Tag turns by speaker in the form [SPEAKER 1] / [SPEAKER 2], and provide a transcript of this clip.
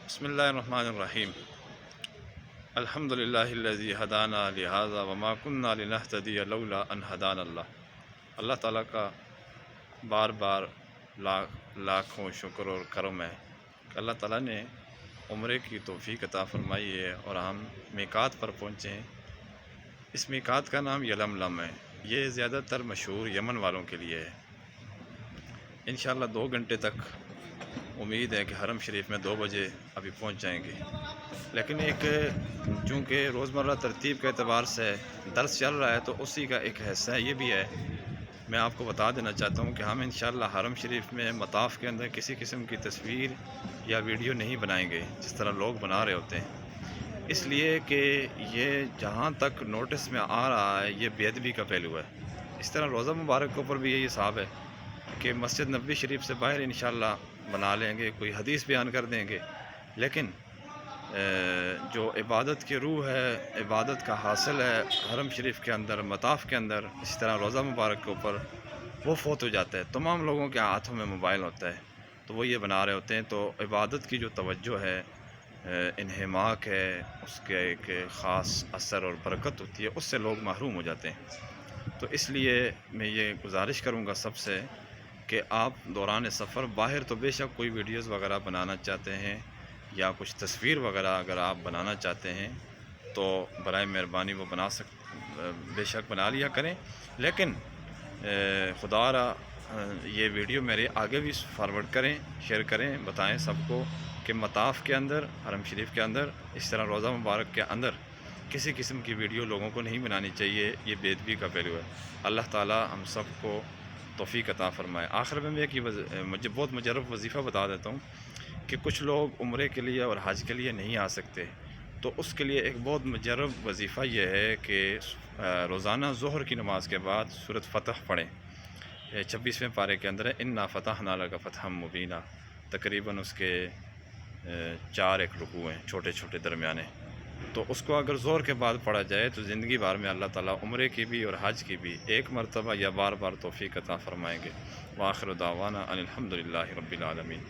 [SPEAKER 1] بسم اللہ الرحمن الرحیم۔ الحمد للہ الذی ہدانا لہذا وما كنا لنہتدی لولا ان ہدانا اللہ۔ اللہ تعالیٰ کا بار بار لاکھوں شکر اور کرم ہے کہ اللہ تعالیٰ نے عمرے کی توفیق عطا فرمائی ہے اور ہم میقات پر پہنچے ہیں۔ اس میقات کا نام یلملم ہے۔ یہ زیادہ تر مشہور یمن والوں کے لیے ہے۔ انشاءاللہ 2 گھنٹے تک امید ہے کہ حرم شریف میں 2 بجے ابھی پہنچ جائیں گے، لیکن ایک چونکہ روزمرہ ترتیب کے اعتبار سے درس چل رہا ہے تو اسی کا ایک حصہ یہ بھی ہے۔ میں آپ کو بتا دینا چاہتا ہوں کہ ہم انشاءاللہ حرم شریف میں مطاف کے اندر کسی قسم کی تصویر یا ویڈیو نہیں بنائیں گے جس طرح لوگ بنا رہے ہوتے ہیں، اس لیے کہ یہ جہاں تک نوٹس میں آ رہا ہے یہ بے ادبی کا پہلو ہے۔ اس طرح روزہ مبارک کے اوپر بھی یہی حساب ہے کہ مسجد نبوی شریف سے باہر انشاءاللہ بنا لیں گے، کوئی حدیث بیان کر دیں گے، لیکن جو عبادت کی روح ہے، عبادت کا حاصل ہے حرم شریف کے اندر، مطاف کے اندر، اسی طرح روزہ مبارک کے اوپر وہ فوت ہو جاتا ہے۔ تمام لوگوں کے ہاتھوں میں موبائل ہوتا ہے تو وہ یہ بنا رہے ہوتے ہیں، تو عبادت کی جو توجہ ہے، انہماک ہے، اس کے ایک خاص اثر اور برکت ہوتی ہے، اس سے لوگ محروم ہو جاتے ہیں۔ تو اس لیے میں یہ گزارش کروں گا سب سے کہ آپ دوران سفر باہر تو بے شک کوئی ویڈیوز وغیرہ بنانا چاہتے ہیں یا کچھ تصویر وغیرہ اگر آپ بنانا چاہتے ہیں تو برائے مہربانی وہ بے شک بنا لیا کریں، لیکن خدا را یہ ویڈیو میرے آگے بھی فارورڈ کریں، شیئر کریں، بتائیں سب کو کہ مطاف کے اندر، حرم شریف کے اندر، اس طرح روزہ مبارک کے اندر کسی قسم کی ویڈیو لوگوں کو نہیں بنانی چاہیے۔ یہ بے ادبی کا پہلو ہے۔ اللہ تعالی ہم سب کو توفیق عطا فرمائے۔ آخر میں ایک مجھے بہت مجرب وظیفہ بتا دیتا ہوں کہ کچھ لوگ عمرے کے لیے اور حج کے لیے نہیں آ سکتے، تو اس کے لیے ایک بہت مجرب وظیفہ یہ ہے کہ روزانہ ظہر کی نماز کے بعد سورۃ فتح پڑھیں۔ 26ویں پارے کے اندر ہے انا فتحنا لک فتحا مبینا، تقریباً اس کے 4 رکوع ہیں، چھوٹے چھوٹے درمیانے، تو اس کو اگر ظہر کے بعد پڑھا جائے تو زندگی بھر میں اللہ تعالیٰ عمرے کی بھی اور حج کی بھی ایک مرتبہ یا بار بار توفیق عطا فرمائیں گے۔ وآخر دعوانا ان الحمد للہ رب العالمین۔